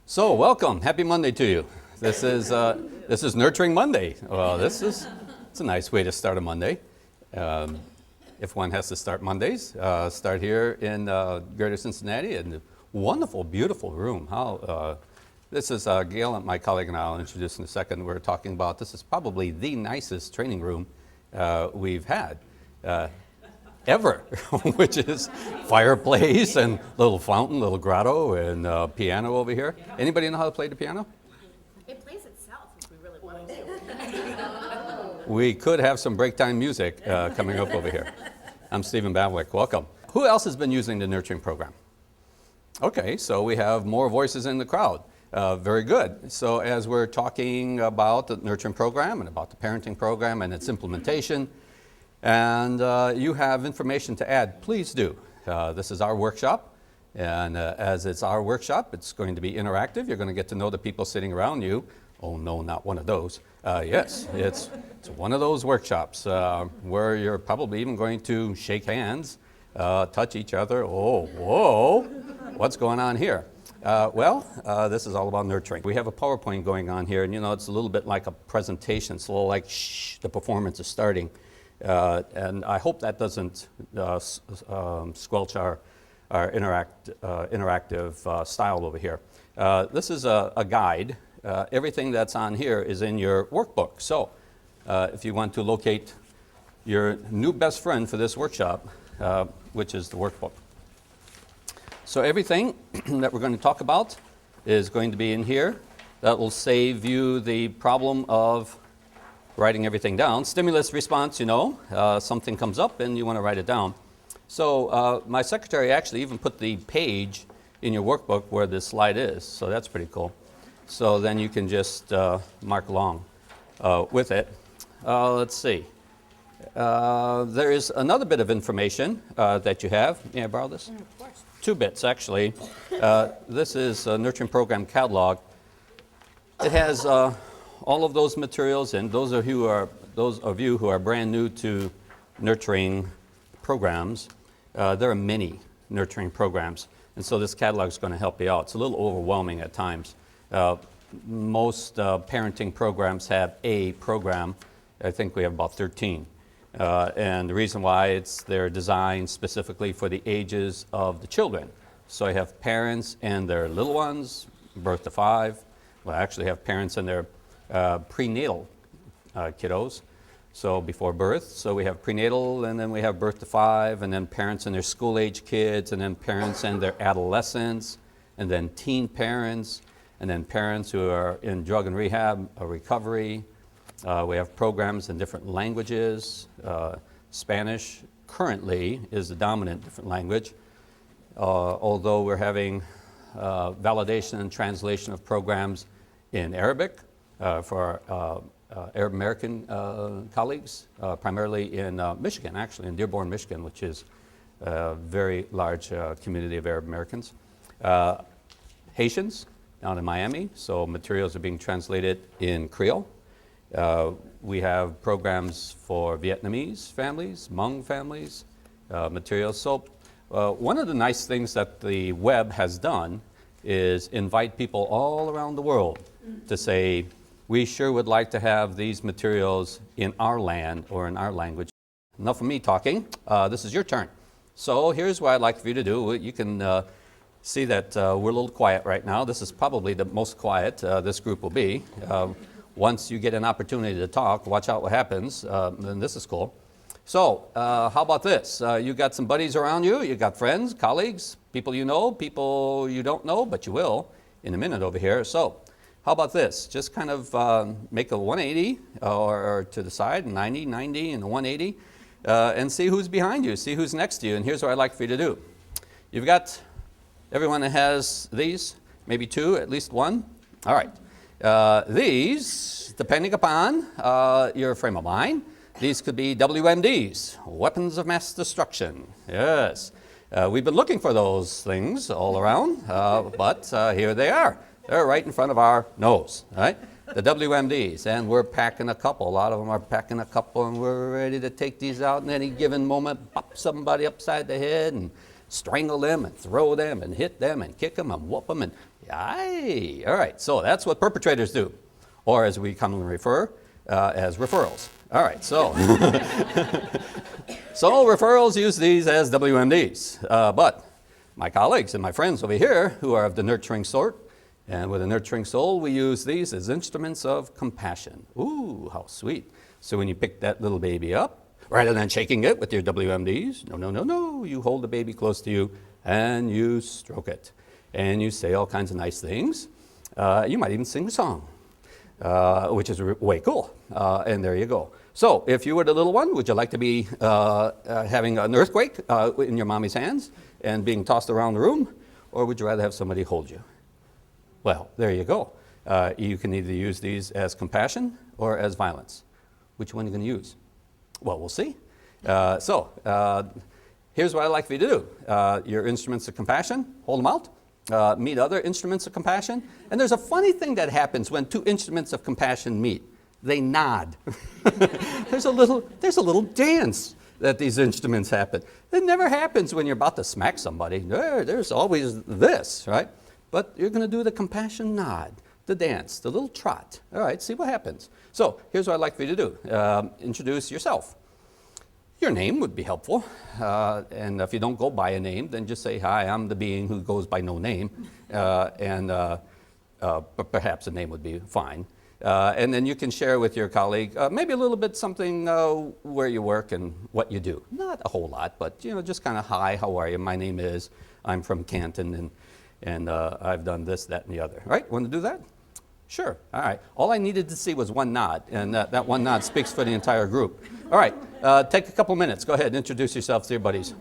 So welcome, happy Monday to you. This is Nurturing Monday. Well, it's a nice way to start a Monday. If one has to start Mondays, start here in Greater Cincinnati in a wonderful, beautiful room. This is Gail, my colleague, and I'll introduce in a second. We're talking about this is probably the nicest training room we've had. Ever, which is fireplace and little fountain, little grotto, and piano over here. Anybody know how to play the piano? It plays itself if we really wanted to. We could have some break time music coming up over here. I'm Stephen Bavolek. Welcome. Who else has been using the nurturing program? Okay, so we have more voices in the crowd. Very good. So as we're talking about the nurturing program and about the parenting program and its implementation, and you have information to add, please do. This is our workshop, and as it's our workshop, it's going to be interactive. You're going to get to know the people sitting around you. Oh no, not one of those. Yes, it's one of those workshops where you're probably even going to shake hands, touch each other. Oh, whoa, what's going on here? This is all about nurturing. We have a PowerPoint going on here, and it's a little bit like a presentation. It's a little like, shh, the performance is starting. And I hope that doesn't squelch our interactive style over here. This is a guide. Everything that's on here is in your workbook. So if you want to locate your new best friend for this workshop, which is the workbook. So everything that we're going to talk about is going to be in here. That will save you the problem of writing everything down. Stimulus response, something comes up and you want to write it down. So my secretary actually even put the page in your workbook where this slide is, so that's pretty cool. So then you can just mark along with it. Let's see. There is another bit of information that you have. May I borrow this? Of course. 2 bits, actually. This is a Nurturing Program Catalog. It has all of those materials, and those of you who are brand new to nurturing programs, there are many nurturing programs, and so this catalog is going to help you out. It's a little overwhelming at times. Most parenting programs have a program. I think we have about 13. And the reason why they're designed specifically for the ages of the children. So I have parents and their little ones, birth to 5. Well, I actually have parents and their prenatal kiddos, so before birth. So we have prenatal, and then we have birth to 5, and then parents and their school-age kids, and then parents and their adolescents, and then teen parents, and then parents who are in drug and rehab or recovery. We have programs in different languages. Spanish currently is the dominant different language, although we're having validation and translation of programs in Arabic for our Arab American colleagues, primarily in Michigan, actually in Dearborn, Michigan, which is a very large community of Arab Americans. Haitians down in Miami, so materials are being translated in Creole. We have programs for Vietnamese families, Hmong families, materials. So one of the nice things that the web has done is invite people all around the world to say, we sure would like to have these materials in our land or in our language. Enough of me talking. This is your turn. So here's what I'd like for you to do. You can see that we're a little quiet right now. This is probably the most quiet this group will be. Once you get an opportunity to talk, watch out what happens. Then this is cool. So how about this? You got some buddies around you. You got friends, colleagues, people you know, people you don't know, but you will in a minute over here. So how about this? Just kind of make a 180 or to the side, 90, 90, and a 180, and see who's behind you, see who's next to you. And here's what I'd like for you to do. You've got everyone that has these, maybe 2, at least 1. All right. These, depending upon your frame of mind, these could be WMDs, weapons of mass destruction. Yes. We've been looking for those things all around, but here they are. They're right in front of our nose, right? The WMDs, and we're packing a couple. A lot of them are packing a couple, and we're ready to take these out in any given moment, pop somebody upside the head, and strangle them and throw them and hit them and kick them and whoop them and aye. All right, so that's what perpetrators do, or as we commonly refer, as referrals. All right, so so referrals use these as WMDs, but my colleagues and my friends over here who are of the nurturing sort, and with a nurturing soul, we use these as instruments of compassion. Ooh, how sweet. So when you pick that little baby up, rather than shaking it with your WMDs, no, you hold the baby close to you and you stroke it. And you say all kinds of nice things. You might even sing a song, which is way cool. And there you go. So if you were the little one, would you like to be having an earthquake in your mommy's hands and being tossed around the room? Or would you rather have somebody hold you? Well, there you go. You can either use these as compassion or as violence. Which one are you going to use? Well, we'll see. Here's what I'd like for you to do. Your instruments of compassion, hold them out. Meet other instruments of compassion. And there's a funny thing that happens when two instruments of compassion meet. They nod. There's a little dance that these instruments happen. It never happens when you're about to smack somebody. There's always this, right? But you're going to do the compassion nod, the dance, the little trot. All right, see what happens. So here's what I'd like for you to do. Introduce yourself. Your name would be helpful. And if you don't go by a name, then just say, hi, I'm the being who goes by no name. But perhaps a name would be fine. And then you can share with your colleague maybe a little bit something where you work and what you do. Not a whole lot, but just kind of, hi, how are you? My name is, I'm from Canton, and I've done this, that, and the other. All right, want to do that? Sure, all right. All I needed to see was one nod, and that one nod speaks for the entire group. All right, take a couple minutes. Go ahead, introduce yourself to your buddies.